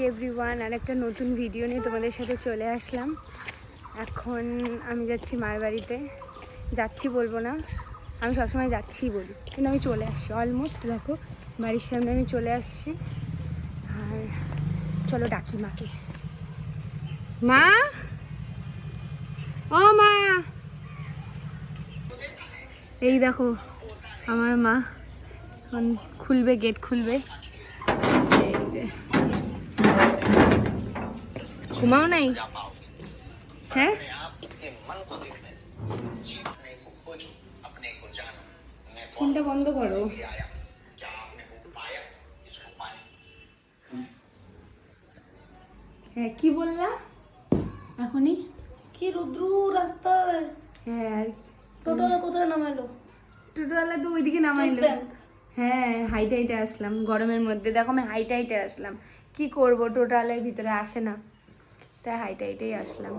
Everyone, আর একটা নতুন video নিয়ে তোমাদের সাথে চলে আসলাম। এখন আমি যাচ্ছি মার বাড়িতে। যাচ্ছি বলবো না, আমি সবসময় যাচ্ছি বলি, কিন্তু আমি চলে আসছি অলমোস্ট। দেখো বাড়ির সামনে আমি চলে আসছি। আর চলো ডাকি মাকে। মা, ও মা, এই দেখো আমার মা এখন খুলবে, গেট খুলবে। ঘুমাও নাই? হ্যাঁ, ফোনটা বন্ধ করো। হ্যাঁ, কি বললা এখনই? কি রুদ্র রাস্তায়। হ্যাঁ, টোটোলা কোথায় নামাইলো? টোটোওয়ালা তো ওইদিকে নামাইলো। হ্যাঁ, হাইটে হাইটে আসলাম গরমের মধ্যে। দেখো আমি হাইটে হাইটে আসলাম, কি করবো, টোটোওয়ালার ভিতরে আসে না, তাই হাইটে হাইটেই আসলাম।